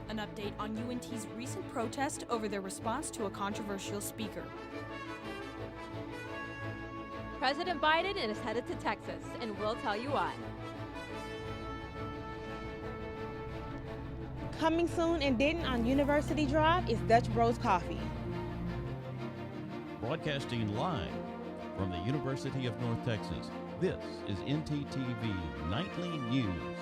An update on UNT's recent protest over their response to a controversial speaker. President Biden is headed to Texas, and we'll tell you why. Coming soon and Denton on University Drive is Dutch Bros Coffee. Broadcasting live from the University of North Texas, this is ntTV Nightly News.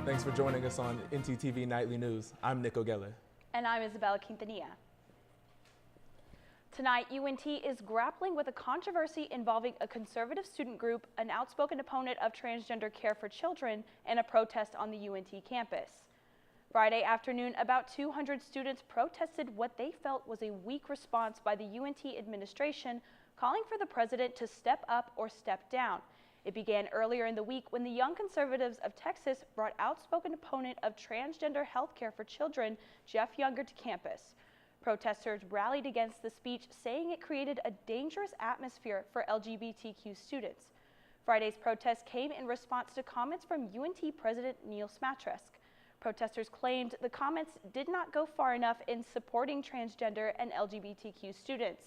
Thanks for joining us on ntTV Nightly News. I'm Nick O'Geller. And I'm Isabella Quintanilla. Tonight, UNT is grappling with a controversy involving a conservative student group, an outspoken opponent of transgender care for children, and a protest on the UNT campus. Friday afternoon, about 200 students protested what they felt was a weak response by the UNT administration, calling for the president to step up or step down. It began earlier in the week when the Young Conservatives of Texas brought outspoken opponent of transgender health care for children, Jeff Younger, to campus. Protesters rallied against the speech, saying it created a dangerous atmosphere for LGBTQ students. Friday's protest came in response to comments from UNT President Neil Smatresk. Protesters claimed the comments did not go far enough in supporting transgender and LGBTQ students.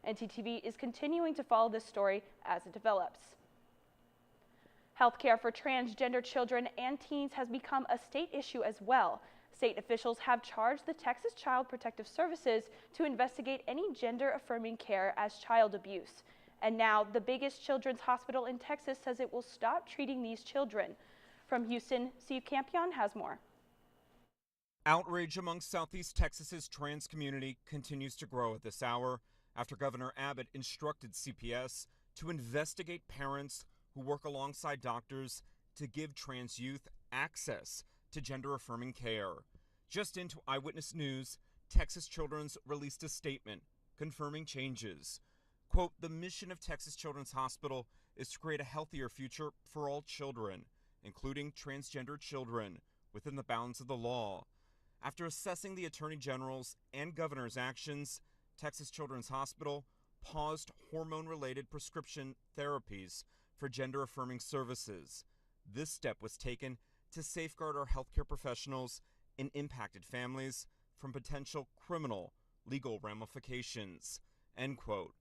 ntTV is continuing to follow this story as it develops. Healthcare for transgender children and teens has become a state issue as well. State officials have charged the Texas Child Protective Services to investigate any gender-affirming care as child abuse. And now, the biggest children's hospital in Texas says it will stop treating these children. From Houston, Steve Campion has more. Outrage among Southeast Texas's trans community continues to grow at this hour after Governor Abbott instructed CPS to investigate parents who work alongside doctors to give trans youth access to gender-affirming care. Just into Eyewitness News, Texas Children's released a statement confirming changes. Quote, "The mission of Texas Children's Hospital is to create a healthier future for all children, including transgender children, within the bounds of the law." After assessing the Attorney General's and Governor's actions, Texas Children's Hospital paused hormone-related prescription therapies for gender-affirming services. This step was taken to safeguard our healthcare professionals and impacted families from potential criminal legal ramifications. End quote.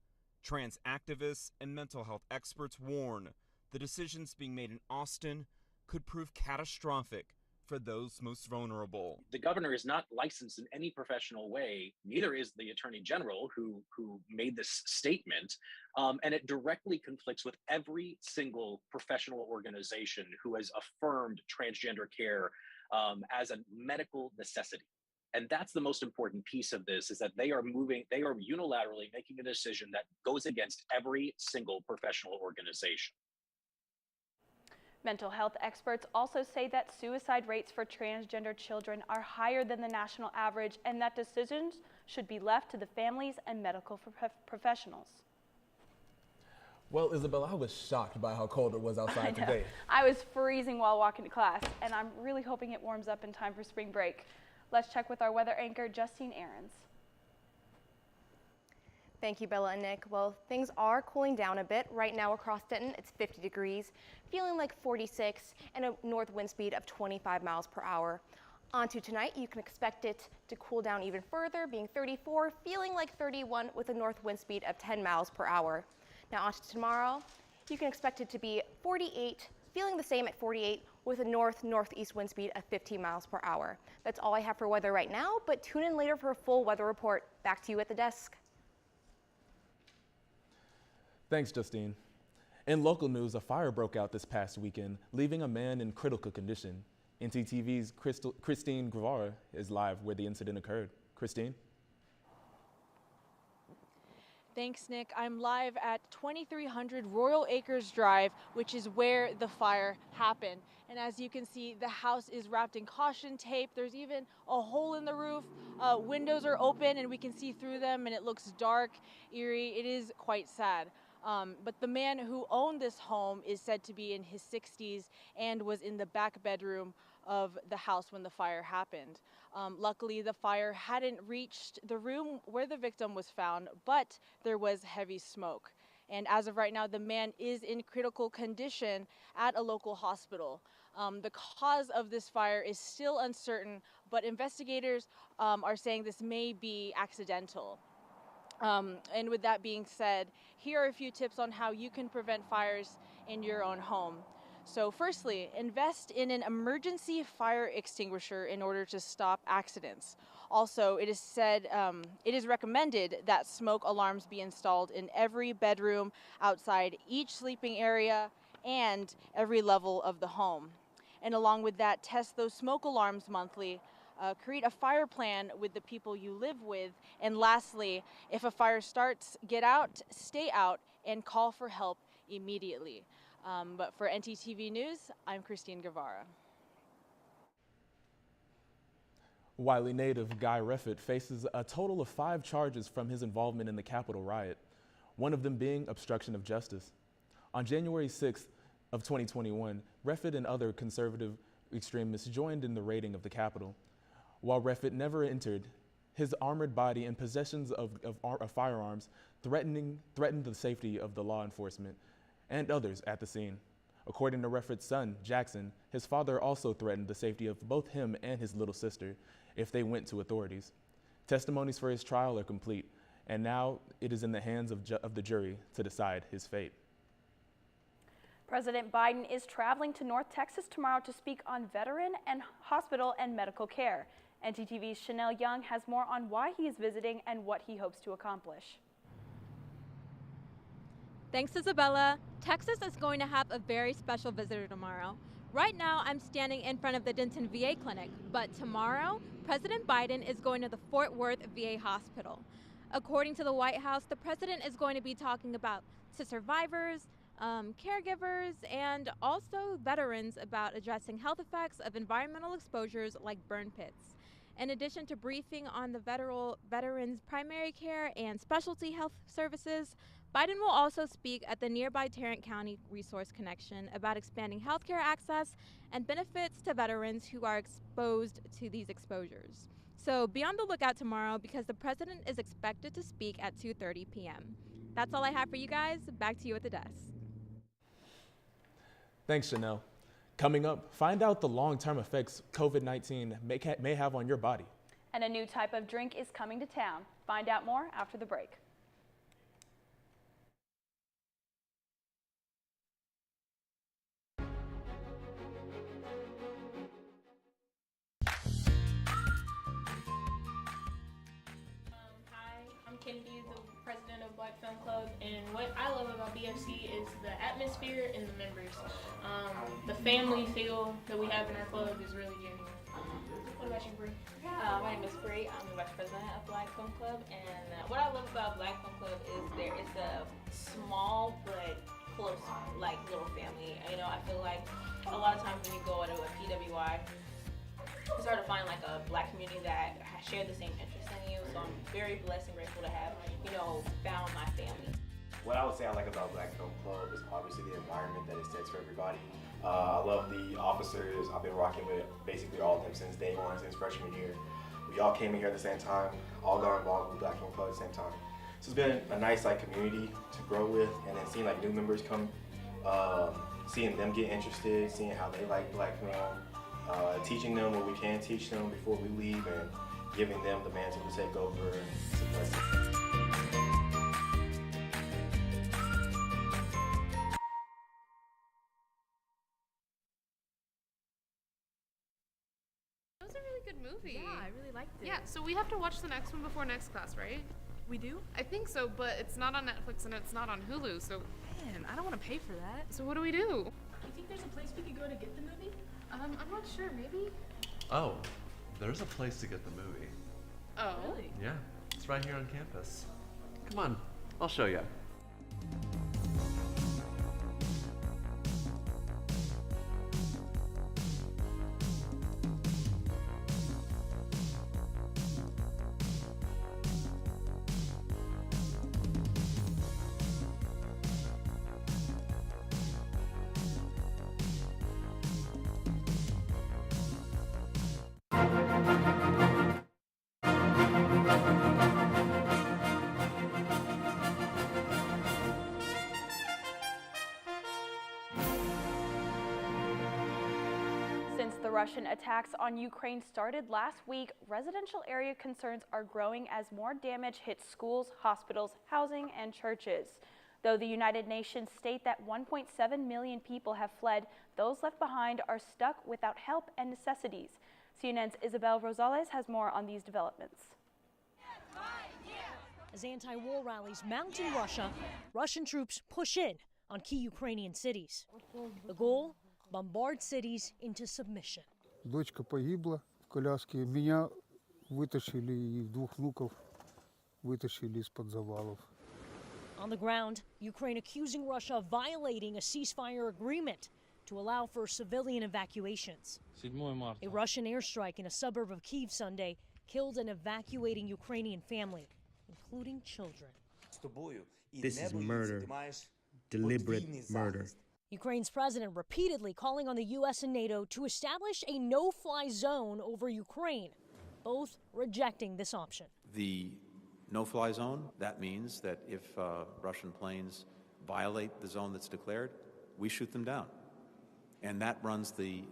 Trans activists and mental health experts warn the decisions being made in Austin could prove catastrophic for those most vulnerable. The governor is not licensed in any professional way. Neither is the attorney general who made this statement. And it directly conflicts with every single professional organization who has affirmed transgender care as a medical necessity. And that's the most important piece of this, is that they are unilaterally making a decision that goes against every single professional organization. Mental health experts also say that suicide rates for transgender children are higher than the national average, and that decisions should be left to the families and medical professionals. Well, Isabella, I was shocked by how cold it was outside today. I was freezing while walking to class, and I'm really hoping it warms up in time for spring break. Let's check with our weather anchor, Justine Ahrens. Thank you, Bella and Nick. Well, things are cooling down a bit. Right now across Denton, it's 50 degrees, feeling like 46, and a north wind speed of 25 miles per hour. On to tonight, you can expect it to cool down even further, being 34, feeling like 31 with a north wind speed of 10 miles per hour. Now on to tomorrow, you can expect it to be 48, feeling the same at 48 with a northeast wind speed of 15 miles per hour. That's all I have for weather right now, but tune in later for a full weather report. Back to you at the desk. Thanks, Justine. In local news, a fire broke out this past weekend, leaving a man in critical condition. ntTV's Christine Guevara is live where the incident occurred. Christine? Thanks, Nick. I'm live at 2300 Royal Acres Drive, which is where the fire happened. And as you can see, the house is wrapped in caution tape. There's even a hole in the roof. Windows are open and we can see through them, and it looks dark, eerie. It is quite sad. But the man who owned this home is said to be in his 60s and was in the back bedroom of the house when the fire happened. Luckily, the fire hadn't reached the room where the victim was found, but there was heavy smoke. And as of right now, the man is in critical condition at a local hospital. The cause of this fire is still uncertain, but investigators are saying this may be accidental. And with that being said, here are a few tips on how you can prevent fires in your own home. So firstly, invest in an emergency fire extinguisher in order to stop accidents. Also, it is recommended that smoke alarms be installed in every bedroom, outside each sleeping area, and every level of the home. And along with that, test those smoke alarms monthly. Create a fire plan with the people you live with. And lastly, if a fire starts, get out, stay out, and call for help immediately. But for ntTV News, I'm Christine Guevara. Wiley native Guy Reffitt faces a total of 5 charges from his involvement in the Capitol riot, one of them being obstruction of justice. On January 6th of 2021, Reffitt and other conservative extremists joined in the raiding of the Capitol. While Reffitt never entered, his armored body and possessions of firearms threatened the safety of the law enforcement and others at the scene. According to Reffitt's son, Jackson, his father also threatened the safety of both him and his little sister if they went to authorities. Testimonies for his trial are complete, and now it is in the hands of the jury to decide his fate. President Biden is traveling to North Texas tomorrow to speak on veteran and hospital and medical care. ntTV's Chanel Young has more on why he is visiting and what he hopes to accomplish. Thanks, Isabella. Texas is going to have a very special visitor tomorrow. Right now, I'm standing in front of the Denton VA clinic, but tomorrow, President Biden is going to the Fort Worth VA hospital. According to the White House, the president is going to be talking to survivors, caregivers, and also veterans about addressing health effects of environmental exposures like burn pits. In addition to briefing on the veterans' primary care and specialty health services, Biden will also speak at the nearby Tarrant County Resource Connection about expanding healthcare access and benefits to veterans who are exposed to these exposures. So be on the lookout tomorrow because the president is expected to speak at 2:30 p.m. That's all I have for you guys. Back to you at the desk. Thanks, Chanel. Coming up, find out the long-term effects COVID-19 may have on your body. And a new type of drink is coming to town. Find out more after the break. Kennedy, the president of Black Film Club, and what I love about BFC is the atmosphere and the members. The family feel that we have in our club is really genuine. What about you, Bree? My name is Bree. I'm the vice president of Black Film Club, and what I love about Black Film Club is it's a small but close, like, little family. You know, I feel like a lot of times when you go to a PWI, it's hard to find like a Black community that share the same interests in you. So I'm very blessed and grateful to have, found my family. What I would say I like about Black Film Club is obviously the environment that it sets for everybody. I love the officers. I've been rocking with basically all of them since day one, since freshman year. We all came in here at the same time, all got involved with Black Film Club at the same time. So it's been a nice community to grow with, and then seeing new members come, seeing them get interested, seeing how they like Black film, teaching them what we can teach them before we leave, and giving them the mantle to take over. It's a blessing. That was a really good movie. Yeah, I really liked it. Yeah, so we have to watch the next one before next class, right? We do? I think so, but it's not on Netflix and it's not on Hulu, so... Man, I don't want to pay for that. So what do we do? You think there's a place we could go to get the movie? I'm not sure, maybe? Oh, there's a place to get the movie. Oh? Really? Yeah, it's right here on campus. Come on, I'll show you. the Russian attacks on Ukraine started last week, residential area concerns are growing as more damage hits schools, hospitals, housing, and churches. Though the United Nations state that 1.7 million people have fled, those left behind are stuck without help and necessities. CNN's Isabel Rosales has more on these developments. As anti-war rallies mount in Russia, Russian troops push in on key Ukrainian cities. The goal? Bombard cities into submission. Дочка погибла в коляске. Меня вытащили и двух внуков вытащили из-под завалов. On the ground, Ukraine accusing Russia of violating a ceasefire agreement to allow for civilian evacuations. A Russian airstrike in a suburb of Kyiv Sunday killed an evacuating Ukrainian family, including children. This is murder, deliberate murder. Ukraine's president repeatedly calling on the U.S. and NATO to establish a no-fly zone over Ukraine, both rejecting this option. The no-fly zone, that means that if Russian planes violate the zone that's declared, we shoot them down. And that runs the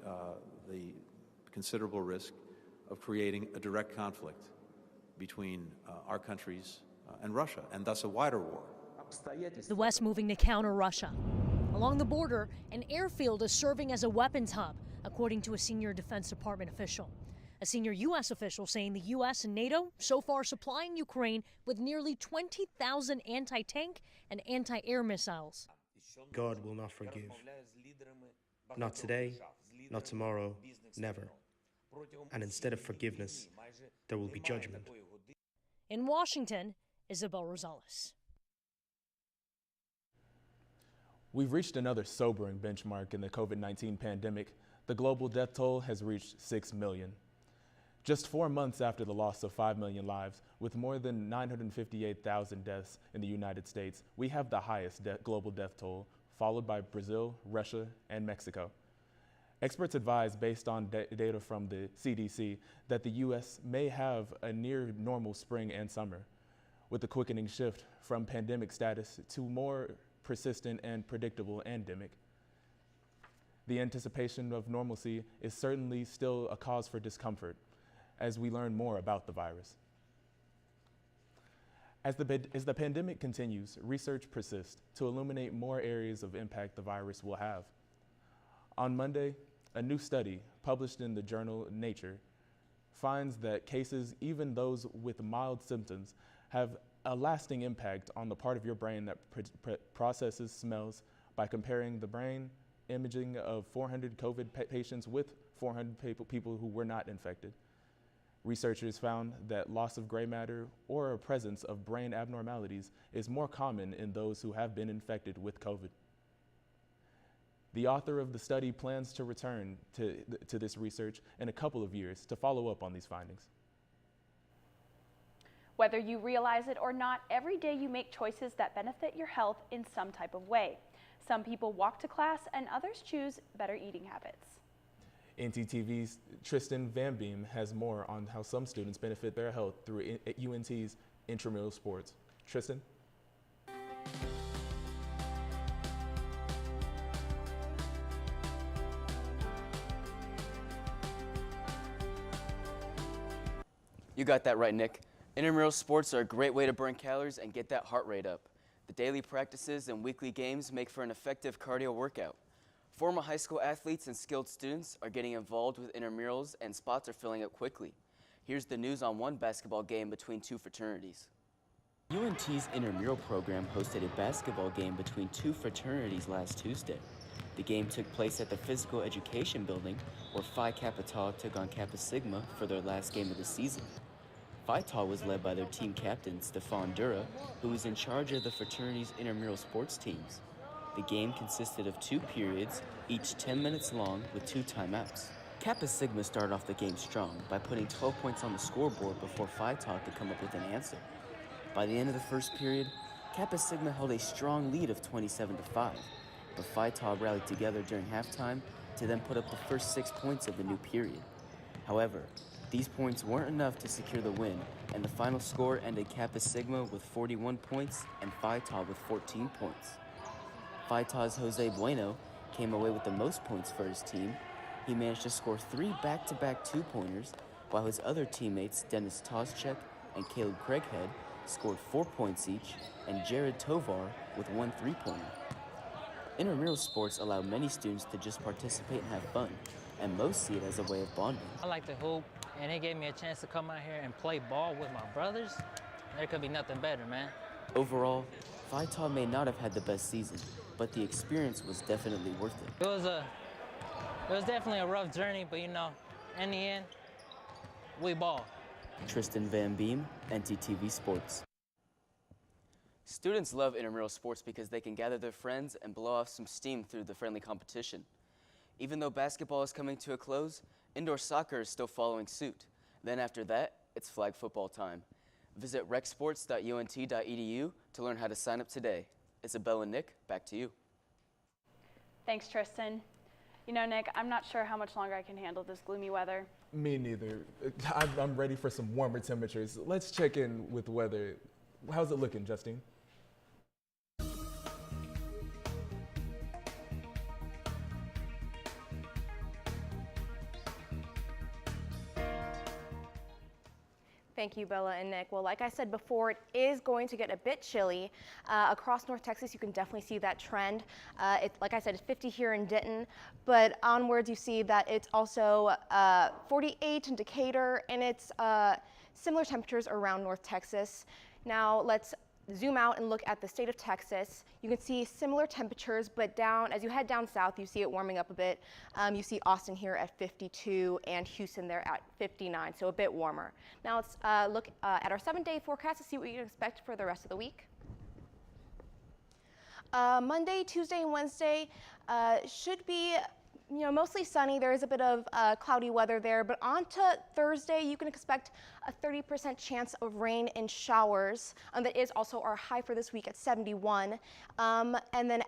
considerable risk of creating a direct conflict between our countries and Russia, and thus a wider war. The West moving to counter Russia. Along the border, an airfield is serving as a weapons hub, according to a senior Defense Department official. A senior U.S. official saying the U.S. and NATO so far supplying Ukraine with nearly 20,000 anti-tank and anti-air missiles. God will not forgive. Not today, not tomorrow, never. And instead of forgiveness, there will be judgment. In Washington, Isabel Rosales. We've reached another sobering benchmark in the COVID-19 pandemic. The global death toll has reached 6 million. Just 4 months after the loss of 5 million lives, with more than 958,000 deaths in the United States, we have the highest global death toll, followed by Brazil, Russia, and Mexico. Experts advise, based on data from the CDC, that the U.S. may have a near normal spring and summer, with a quickening shift from pandemic status to more persistent and predictable endemic. The anticipation of normalcy is certainly still a cause for discomfort as we learn more about the virus. As the pandemic continues, research persists to illuminate more areas of impact the virus will have. On Monday, a new study published in the journal Nature finds that cases, even those with mild symptoms, have a lasting impact on the part of your brain that processes smells by comparing the brain imaging of 400 COVID patients with 400 people who were not infected. Researchers found that loss of gray matter or a presence of brain abnormalities is more common in those who have been infected with COVID. The author of the study plans to return to this research in a couple of years to follow up on these findings. Whether you realize it or not, every day you make choices that benefit your health in some type of way. Some people walk to class and others choose better eating habits. ntTV's Tristan Van Beem has more on how some students benefit their health through UNT's intramural sports. Tristan? You got that right, Nick. Intramural sports are a great way to burn calories and get that heart rate up. The daily practices and weekly games make for an effective cardio workout. Former high school athletes and skilled students are getting involved with intramurals, and spots are filling up quickly. Here's the news on one basketball game between two fraternities. UNT's intramural program hosted a basketball game between two fraternities last Tuesday. The game took place at the Physical Education Building, where Phi Kappa Tau took on Kappa Sigma for their last game of the season. Phi Tau was led by their team captain, Stefan Dura, who was in charge of the fraternity's intramural sports teams. The game consisted of 2 periods, each 10 minutes long, with 2 timeouts. Kappa Sigma started off the game strong by putting 12 points on the scoreboard before Phi Tau could come up with an answer. By the end of the first period, Kappa Sigma held a strong lead of 27-5, but Phi Tau rallied together during halftime to then put up the first 6 points of the new period. However, these points weren't enough to secure the win, and the final score ended Kappa Sigma with 41 points and Phi Tau with 14 points. Phi Tau's Jose Bueno came away with the most points for his team, he managed to score 3 back-to-back two-pointers, while his other teammates, Dennis Toschek and Caleb Craighead, scored 4 points each, and Jared Tovar with 1 three-pointer. Intramural sports allow many students to just participate and have fun, and most see it as a way of bonding. I like to hoop, and it gave me a chance to come out here and play ball with my brothers. There could be nothing better, man. Overall, Phi Tau may not have had the best season, but the experience was definitely worth it. It was definitely a rough journey, but you know, in the end, we ball. Tristan Van Beem, ntTV Sports. Students love intramural sports because they can gather their friends and blow off some steam through the friendly competition. Even though basketball is coming to a close, indoor soccer is still following suit. Then after that, it's flag football time. Visit recsports.unt.edu to learn how to sign up today. Isabel and Nick, back to you. Thanks, Tristan. You know, Nick, I'm not sure how much longer I can handle this gloomy weather. Me neither. I'm ready for some warmer temperatures. Let's check in with weather. How's it looking, Justine? Thank you, Bella and Nick. Well, like I said before, it is going to get a bit chilly. Across North Texas, you can definitely see that trend. Like I said, it's 50 here in Denton, but onwards you see that it's also 48 in Decatur, and it's similar temperatures around North Texas. Now let's zoom out and look at the state of Texas. You can see similar temperatures, but as you head down south, you see it warming up a bit. You see Austin here at 52 and Houston there at 59, so a bit warmer. Now let's look at our 7-day forecast to see what you can expect for the rest of the week. Monday, Tuesday, and Wednesday should be mostly sunny. There is a bit of cloudy weather there, but on to Thursday, you can expect a 30% chance of rain and showers. That is also our high for this week at 71. And then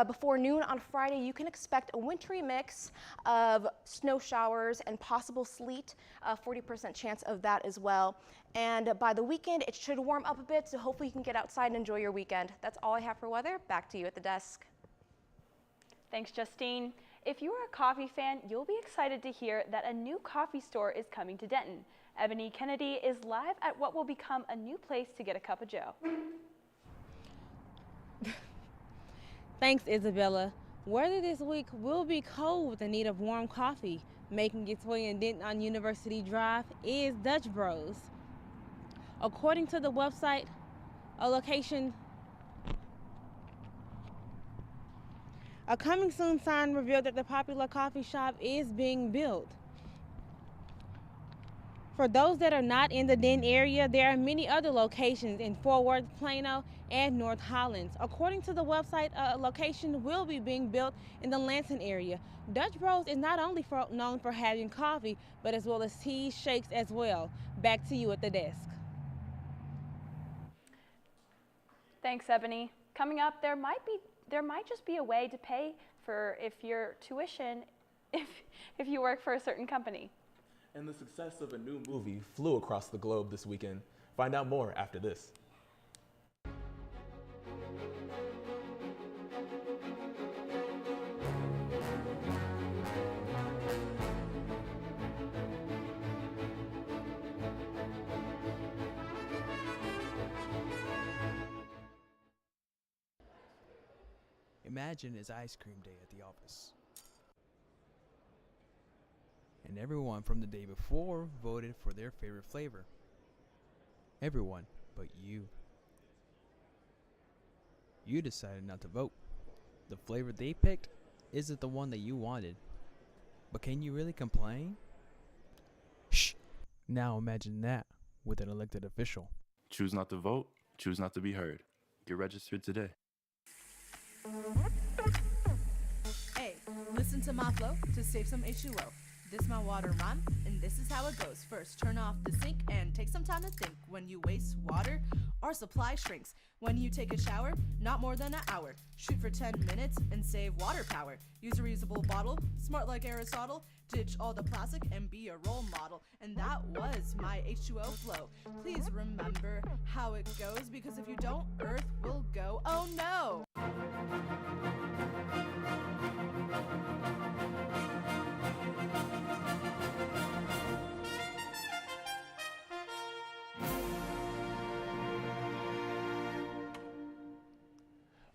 before noon on Friday, you can expect a wintry mix of snow showers and possible sleet, 40% chance of that as well. And by the weekend, it should warm up a bit, so hopefully you can get outside and enjoy your weekend. That's all I have for weather. Back to you at the desk. Thanks, Justine. If you are a coffee fan, you'll be excited to hear that a new coffee store is coming to Denton. Ebony Kennedy is live at what will become a new place to get a cup of joe. Thanks, Isabella. Weather this week will be cold with the need of warm coffee. Making its way in Denton on University Drive is Dutch Bros. According to the website, a coming soon sign revealed that the popular coffee shop is being built. For those that are not in the Denton area, there are many other locations in Fort Worth, Plano, and North Highlands. According to the website, a location will be being built in the Lansing area. Dutch Bros is not only known for having coffee, but as well as teas, shakes as well. Back to you at the desk. Thanks, Ebony. Coming up, there might just be a way to pay for your tuition if you work for a certain company. And the success of a new movie flew across the globe this weekend. Find out more after this. Imagine it's ice cream day at the office. And everyone from the day before voted for their favorite flavor. Everyone but you. You decided not to vote. The flavor they picked isn't the one that you wanted. But can you really complain? Shh! Now imagine that with an elected official. Choose not to vote, choose not to be heard. Get registered today. Hey, listen to my flow to save some H2O. This my water rhyme, and this is how it goes. First, turn off the sink and take some time to think. When you waste water, our supply shrinks. When you take a shower, not more than an hour. Shoot for 10 minutes and save water power. Use a reusable bottle, smart like Aristotle. Ditch all the plastic and be a role model. And that was my H2O flow. Please remember how it goes, because if you don't, Earth will go, oh no!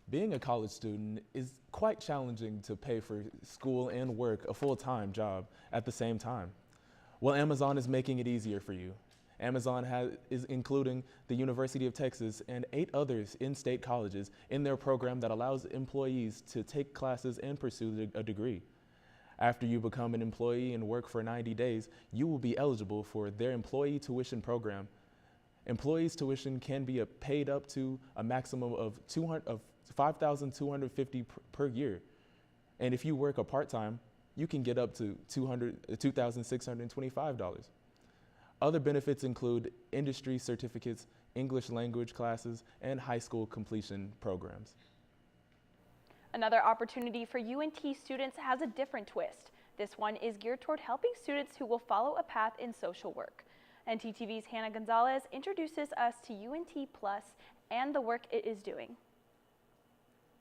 Being a college student is quite challenging to pay for school and work a full-time job at the same time. Well, Amazon is making it easier for you. Amazon is including the University of Texas and 8 others in-state colleges in their program that allows employees to take classes and pursue a degree. After you become an employee and work for 90 days, you will be eligible for their employee tuition program. Employees' tuition can be paid up to a maximum of $5,250 per year. And if you work a part-time, you can get up to $2,625. Other benefits include industry certificates, English language classes, and high school completion programs. Another opportunity for UNT students has a different twist. This one is geared toward helping students who will follow a path in social work. ntTV's Hannah Gonzalez introduces us to UNT Plus and the work it is doing.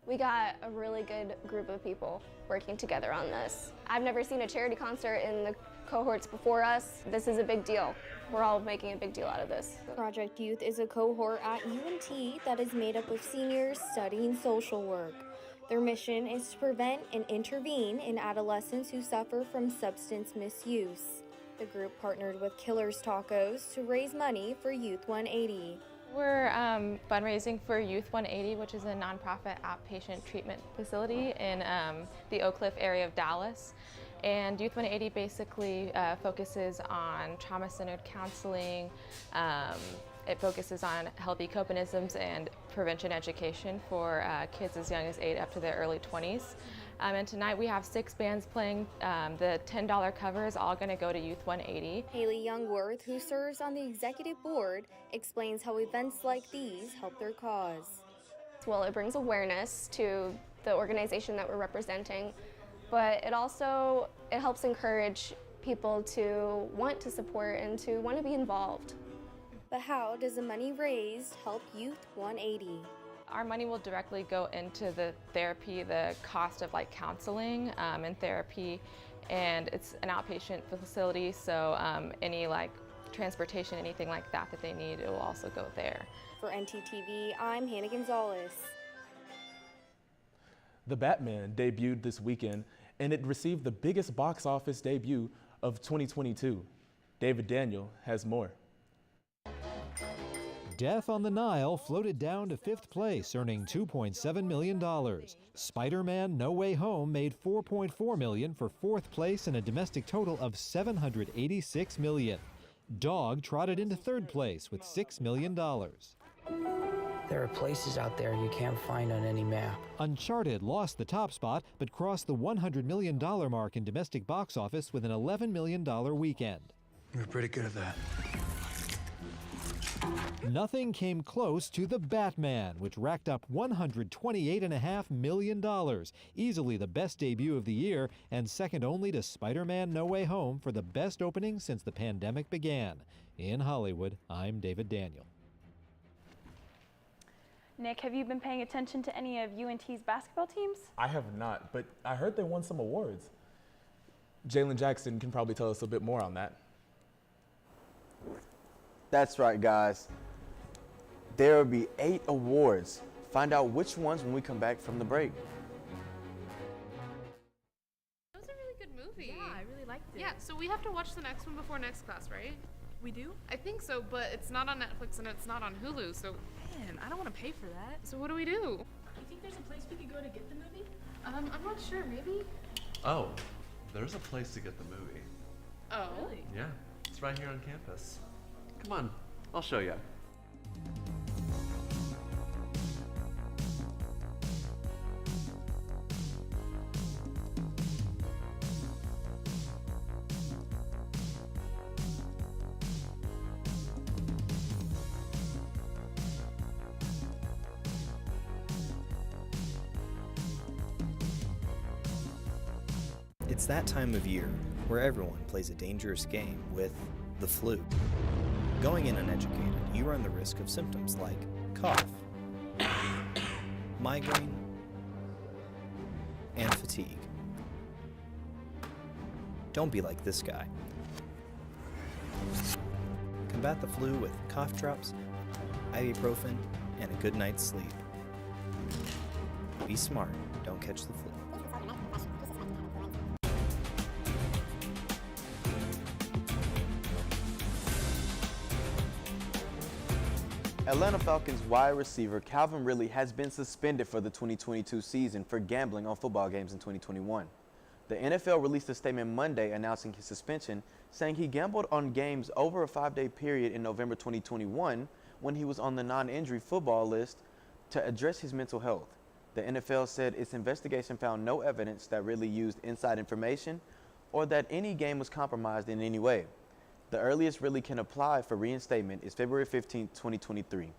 We got a really good group of people working together on this. I've never seen a charity concert in the cohorts before us. This is a big deal. We're all making a big deal out of this. Project Youth is a cohort at UNT that is made up of seniors studying social work. Their mission is to prevent and intervene in adolescents who suffer from substance misuse. The group partnered with Killers Tacos to raise money for Youth 180. We're fundraising for Youth 180, which is a nonprofit outpatient treatment facility in the Oak Cliff area of Dallas. And Youth 180 basically focuses on trauma-centered counseling. It focuses on healthy copanisms and prevention education for kids as young as 8 up to their early 20s. And tonight we have 6 bands playing. The $10 cover is all going to go to Youth 180. Haley Youngworth, who serves on the executive board, explains how events like these help their cause. Well, it brings awareness to the organization that we're representing, but it also helps encourage people to want to support and to want to be involved. But how does the money raised help Youth 180? Our money will directly go into the therapy, the cost of like counseling and therapy, and it's an outpatient facility, so any like transportation, anything like that that they need, it will also go there. For ntTV, I'm Hannah Gonzalez. The Batman debuted this weekend, and it received the biggest box office debut of 2022. David Daniel has more. Death on the Nile floated down to 5th place, earning $2.7 million. Spider-Man No Way Home made $4.4 million for 4th place and a domestic total of $786 million. Dog trotted into 3rd place with $6 million. There are places out there you can't find on any map. Uncharted lost the top spot, but crossed the $100 million mark in domestic box office with an $11 million weekend. You're pretty good at that. Nothing came close to The Batman, which racked up $128.5 million, easily the best debut of the year and second only to Spider-Man No Way Home for the best opening since the pandemic began. In Hollywood, I'm David Daniel. Nick, have you been paying attention to any of UNT's basketball teams? I have not, but I heard they won some awards. Jalen Jackson can probably tell us a bit more on that. That's right, guys. There will be 8 awards. Find out which ones when we come back from the break. That was a really good movie. Yeah, I really liked it. Yeah, so we have to watch the next one before next class, right? We do? I think so, but it's not on Netflix and it's not on Hulu, so... Man, I don't want to pay for that. So what do we do? You think there's a place we could go to get the movie? I'm not sure, maybe? Oh, there's a place to get the movie. Oh? Really? Yeah, it's right here on campus. Come on, I'll show you. It's that time of year where everyone plays a dangerous game with the flu. Going in uneducated, you run the risk of symptoms like cough, migraine, and fatigue. Don't be like this guy. Combat the flu with cough drops, ibuprofen, and a good night's sleep. Be smart. Don't catch the flu. Atlanta Falcons wide receiver Calvin Ridley has been suspended for the 2022 season for gambling on football games in 2021. The NFL released a statement Monday announcing his suspension, saying he gambled on games over a 5-day period in November 2021 when he was on the non-injury football list to address his mental health. The NFL said its investigation found no evidence that Ridley used inside information or that any game was compromised in any way. The earliest Ridley can apply for reinstatement is February 15, 2023.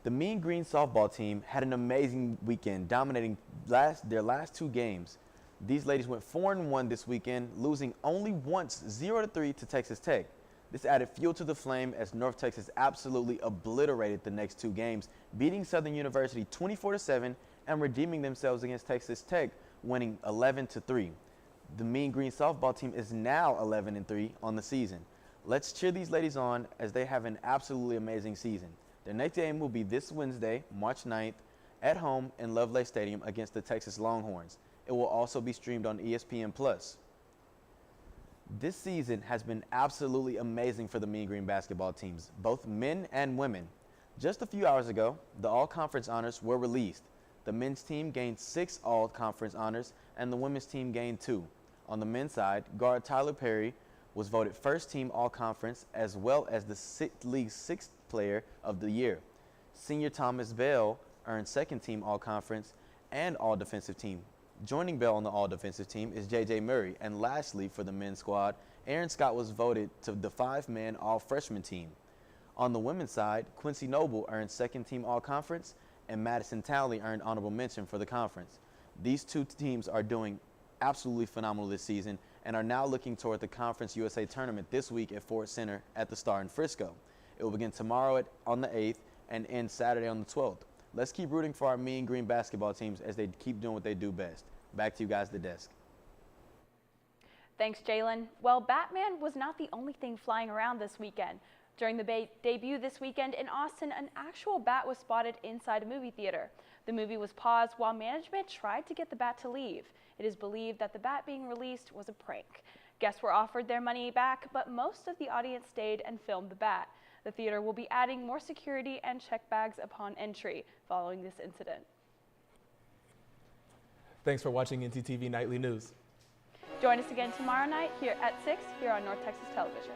The Mean Green softball team had an amazing weekend, dominating their last 2 games. These ladies went 4-1 this weekend, losing only once 0-3 to Texas Tech. This added fuel to the flame as North Texas absolutely obliterated the next 2 games, beating Southern University 24-7 and redeeming themselves against Texas Tech, winning 11-3. The Mean Green softball team is now 11-3 on the season. Let's cheer these ladies on as they have an absolutely amazing season. Their next game will be this Wednesday, March 9th, at home in Lovelake Stadium against the Texas Longhorns. It will also be streamed on ESPN+. This season has been absolutely amazing for the Mean Green basketball teams, both men and women. Just a few hours ago, the all-conference honors were released. The men's team gained 6 all-conference honors, and the women's team gained 2. On the men's side, guard Tyler Perry was voted first-team all-conference as well as the league's 6th player of the year. Senior Thomas Bell earned second-team all-conference and all-defensive team. Joining Bell on the all-defensive team is J.J. Murray. And lastly, for the men's squad, Aaron Scott was voted to the 5-man all-freshman team. On the women's side, Quincy Noble earned second-team all-conference, and Madison Townley earned honorable mention for the conference. These 2 teams are doing absolutely phenomenal this season and are now looking toward the Conference USA tournament this week at Ford Center at the Star in Frisco. It will begin tomorrow on the 8th and end Saturday on the 12th. Let's keep rooting for our Mean Green basketball teams as they keep doing what they do best. Back to you guys, the desk. Thanks, Jalen. Well, Batman was not the only thing flying around this weekend. During the debut this weekend in Austin, an actual bat was spotted inside a movie theater. The movie was paused while management tried to get the bat to leave. It is believed that the bat being released was a prank. Guests were offered their money back, but most of the audience stayed and filmed the bat. The theater will be adding more security and check bags upon entry following this incident. Thanks for watching ntTV Nightly News. Join us again tomorrow night here at 6 here on North Texas Television.